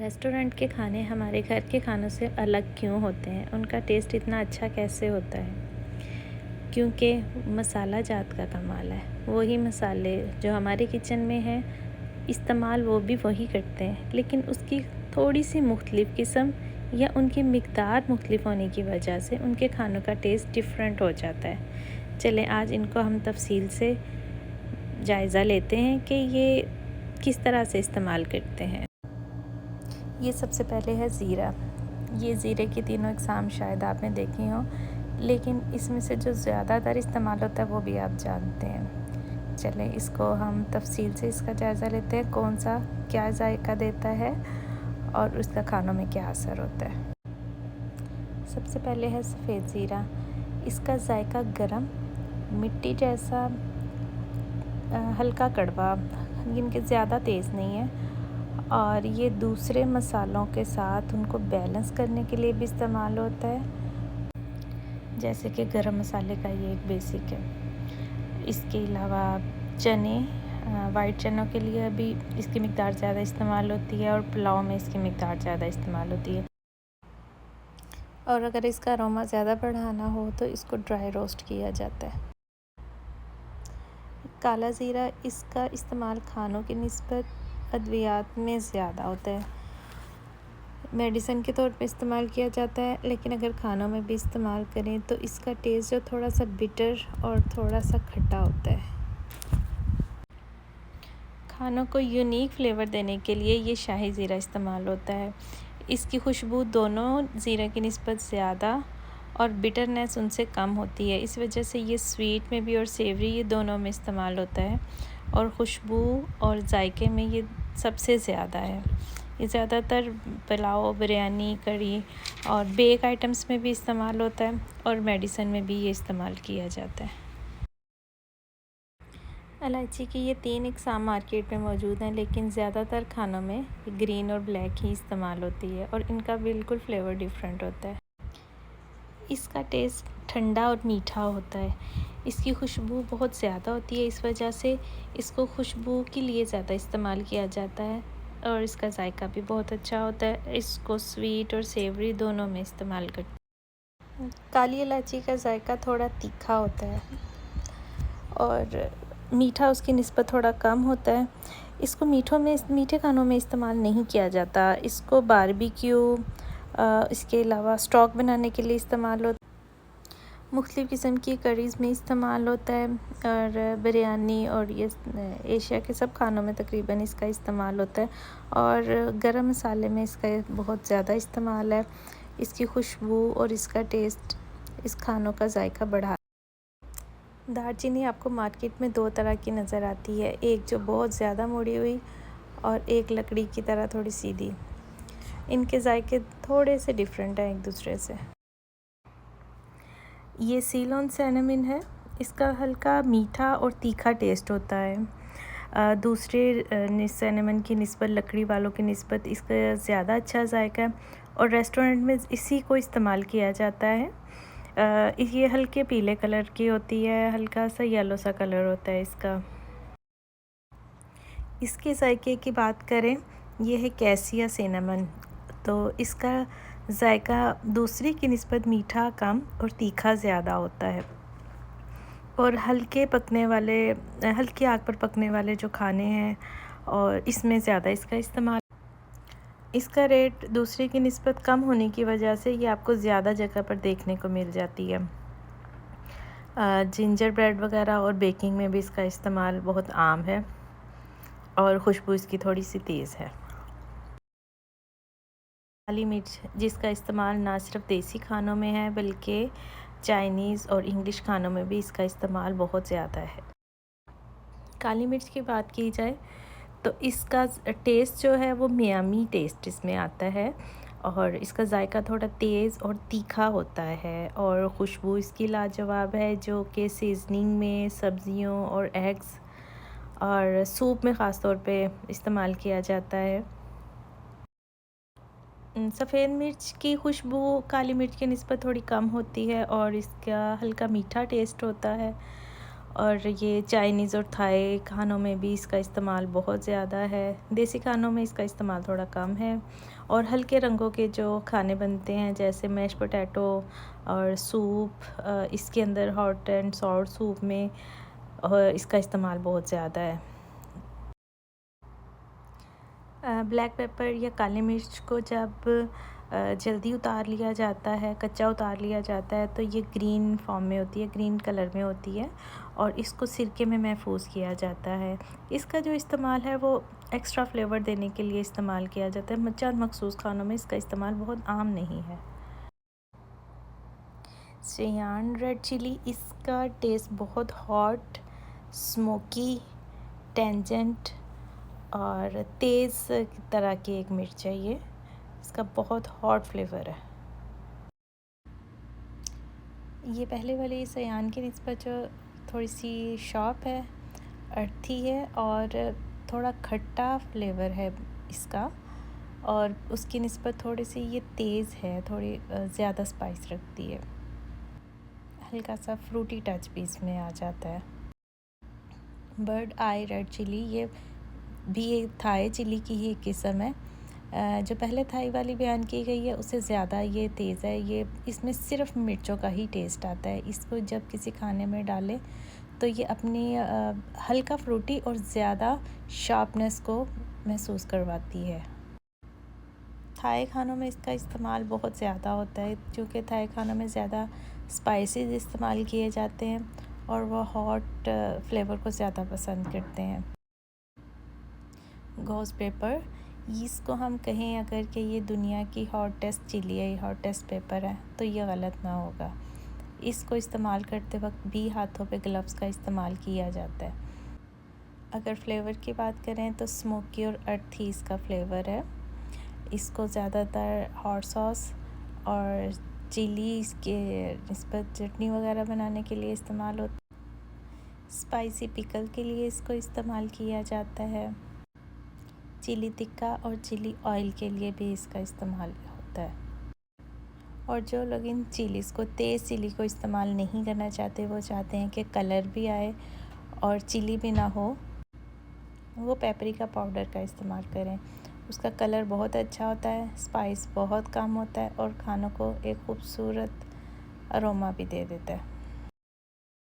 Restaurant के खाने हमारे घर के खानों से अलग क्यों होते हैं? उनका टेस्ट इतना अच्छा कैसे होता है? क्योंकि मसाला जात का कमाल है। वही मसाले जो हमारे किचन में हैं, इस्तेमाल वो भी वही करते हैं, लेकिन उसकी थोड़ी सी मुख्तलिफ़ किस्म या उनकी मिक़दार मुख्तलिफ़ होने की वजह से उनके खानों का टेस्ट डिफरेंट हो जाता है। चलें आज इनको हम तफ़सील से जायज़ा लेते हैं कि ये किस तरह से इस्तेमाल करते हैं। ये सबसे पहले है ज़ीरा। ये ज़ीरे की तीनों इक़साम शायद आपने देखी हों, लेकिन इसमें से जो ज़्यादातर इस्तेमाल होता है वो भी आप जानते हैं। चलें इसको हम तफ़सील से इसका जायज़ा लेते हैं, कौन सा क्या ज़ायक़ा देता है और उसका खानों में क्या असर होता है। सबसे पहले है सफ़ेद ज़ीरा। इसका ज़ायक़ा गरम, मिट्टी जैसा, हल्का कड़वा, इनके ज़्यादा तेज़ नहीं है और ये दूसरे मसालों के साथ उनको बैलेंस करने के लिए भी इस्तेमाल होता है, जैसे कि गरम मसाले का ये एक बेसिक है। इसके अलावा चने, वाइट चनों के लिए भी इसकी मिक़दार ज़्यादा इस्तेमाल होती है और पुलाव में इसकी मिक़दार ज़्यादा इस्तेमाल होती है। और अगर इसका अरोमा ज़्यादा बढ़ाना हो तो इसको ड्राई रोस्ट किया जाता है। काला ज़ीरा, इसका इस्तेमाल खानों की निस्बत अद्वियात में ज़्यादा होता है। मेडिसिन के तौर पे इस्तेमाल किया जाता है, लेकिन अगर खानों में भी इस्तेमाल करें तो इसका टेस्ट जो थोड़ा सा बिटर और थोड़ा सा खट्टा होता है। खानों को यूनिक फ्लेवर देने के लिए ये शाही ज़ीरा इस्तेमाल होता है। इसकी खुशबू दोनों ज़ीरे की निस्बत ज़्यादा और बिटरनेस उनसे कम होती है। इस वजह से ये स्वीट में भी और सेवरी, ये दोनों में इस्तेमाल होता है और खुशबू और जायके में ये सबसे ज़्यादा है। ये ज़्यादातर पुलाव, बिरयानी, कढ़ी और बेक आइटम्स में भी इस्तेमाल होता है और मेडिसिन में भी ये इस्तेमाल किया जाता है। इलायची की ये 3 इक़साम मार्केट में मौजूद हैं, लेकिन ज़्यादातर खानों में ग्रीन और ब्लैक ही इस्तेमाल होती है और इनका बिल्कुल फ्लेवर डिफरेंट होता है। इसका टेस्ट ठंडा और मीठा होता है। इसकी खुशबू बहुत ज़्यादा होती है, इस वजह से इसको खुशबू के लिए ज़्यादा इस्तेमाल किया जाता है और इसका ज़ायक़ा भी बहुत अच्छा होता है। इसको स्वीट और सेवरी दोनों में इस्तेमाल करते हैं। काली इलायची का ज़ायक़ा थोड़ा तीखा होता है और मीठा उसकी निस्बत थोड़ा कम होता है। इसको मीठे खानों में इस्तेमाल नहीं किया जाता। इसको बारबेक्यू, इसके अलावा स्टॉक बनाने के लिए इस्तेमाल होता है। मुख्तलिफ़ किस्म की करीज़ में इस्तेमाल होता है और बिरयानी और ये एशिया के सब खानों में तकरीबन इसका इस्तेमाल होता है और गरम मसाले में इसका बहुत ज़्यादा इस्तेमाल है। इसकी खुशबू और इसका टेस्ट इस खानों का ज़ायक़ा बढ़ा। दालचीनी आपको मार्केट में 2 तरह की नज़र आती है, एक जो बहुत ज़्यादा मुड़ी हुई और एक लकड़ी की तरह थोड़ी सीधी। इनके ज़ायक़े थोड़े से डिफरेंट हैं एक दूसरे से। ये सीलोन सिनेमन है। इसका हल्का मीठा और तीखा टेस्ट होता है। दूसरे सिनेमन की निस्बत, लकड़ी वालों की निस्बत इसका ज़्यादा अच्छा ज़ायक़ा है और रेस्टोरेंट में इसी को इस्तेमाल किया जाता है। ये हल्के पीले कलर की होती है, हल्का सा येलो सा कलर होता है इसका। इसके ज़ायक़े की बात करें, ये है कैसिया सिनेमन। तो इसका ज़ायक़ा दूसरी की निस्बत मीठा कम और तीखा ज़्यादा होता है और हल्की आग पर पकने वाले जो खाने हैं और इसमें ज़्यादा इसका इस्तेमाल। इसका रेट दूसरे की निस्बत कम होने की वजह से ये आपको ज़्यादा जगह पर देखने को मिल जाती है। जिंजर ब्रेड वगैरह और बेकिंग में भी इसका इस्तेमाल बहुत आम है और खुशबू इसकी थोड़ी सी तेज़ है। काली मिर्च, जिसका इस्तेमाल ना सिर्फ देसी खानों में है बल्कि चाइनीज़ और इंग्लिश खानों में भी इसका इस्तेमाल बहुत ज़्यादा है। काली मिर्च की बात की जाए तो इसका टेस्ट जो है वो मियामी टेस्ट इसमें आता है और इसका ज़ायक़ा थोड़ा तेज़ और तीखा होता है और खुशबू इसकी लाजवाब है, जो कि सीज़निंग में सब्ज़ियों और एग्स और सूप में ख़ास तौर पे इस्तेमाल किया जाता है। सफ़ेद मिर्च की खुशबू काली मिर्च की निस्बत थोड़ी कम होती है और इसका हल्का मीठा टेस्ट होता है और ये चाइनीज़ और थाई खानों में भी इसका इस्तेमाल बहुत ज़्यादा है। देसी खानों में इसका इस्तेमाल थोड़ा कम है। और हल्के रंगों के जो खाने बनते हैं जैसे मैश पोटैटो और सूप, इसके अंदर हॉट एंड सॉर सूप में इसका इस्तेमाल बहुत ज़्यादा है। ब्लैक पेपर या काली मिर्च को जब जल्दी उतार लिया जाता है, कच्चा उतार लिया जाता है, तो ये ग्रीन फॉर्म में होती है, ग्रीन कलर में होती है और इसको सिरके में महफूज किया जाता है। इसका जो इस्तेमाल है वो एक्स्ट्रा फ्लेवर देने के लिए इस्तेमाल किया जाता है। चंद मखसूस खानों में इसका इस्तेमाल बहुत आम नहीं है। सियान रेड चिली, इसका टेस्ट बहुत हॉट, स्मोकी, टेंजेंट और तेज़ तरह की एक मिर्च है ये। इसका बहुत हॉट फ्लेवर है। ये पहले वाली सयान की निस्बत जो थोड़ी सी शॉर्प है, अर्थी है और थोड़ा खट्टा फ्लेवर है इसका, और उसकी निस्बत थोड़ी सी ये तेज़ है, थोड़ी ज़्यादा स्पाइस रखती है। हल्का सा फ्रूटी टच भी इसमें आ जाता है। बर्ड आई रेड चिली, ये भी एक थाई चिली की ही एक किस्म है। जो पहले थाई वाली बयान की गई है उससे ज़्यादा ये तेज़ है। ये इसमें सिर्फ मिर्चों का ही टेस्ट आता है। इसको जब किसी खाने में डालें तो ये अपनी हल्का फ्रूटी और ज़्यादा शार्पनेस को महसूस करवाती है। थाई खानों में इसका इस्तेमाल बहुत ज़्यादा होता है क्योंकि थाई खानों में ज़्यादा स्पाइसेस इस्तेमाल किए जाते हैं और वह हॉट फ्लेवर को ज़्यादा पसंद करते हैं। घोस्ट पेपर, इसको हम कहें अगर कि ये दुनिया की हॉटेस्ट चिली है, हॉटेस्ट पेपर है, तो ये गलत ना होगा। इसको इस्तेमाल करते वक्त भी हाथों पे ग्लव्स का इस्तेमाल किया जाता है। अगर फ्लेवर की बात करें तो स्मोकी और अर्थी इसका फ्लेवर है। इसको ज़्यादातर हॉट सॉस और चिली इसके निस्बत चटनी वगैरह बनाने के लिए इस्तेमाल होता है। स्पाइसी पिकल के लिए इसको इस्तेमाल किया जाता है। चिली टिक्का और चिली ऑयल के लिए भी इसका इस्तेमाल होता है। और जो लोग इन चिलीज़ को, तेज़ चिली को इस्तेमाल नहीं करना चाहते, वो चाहते हैं कि कलर भी आए और चिली भी ना हो, वो पेपरिका पाउडर का इस्तेमाल करें। उसका कलर बहुत अच्छा होता है, स्पाइस बहुत कम होता है और खानों को एक खूबसूरत अरोमा भी दे देता है।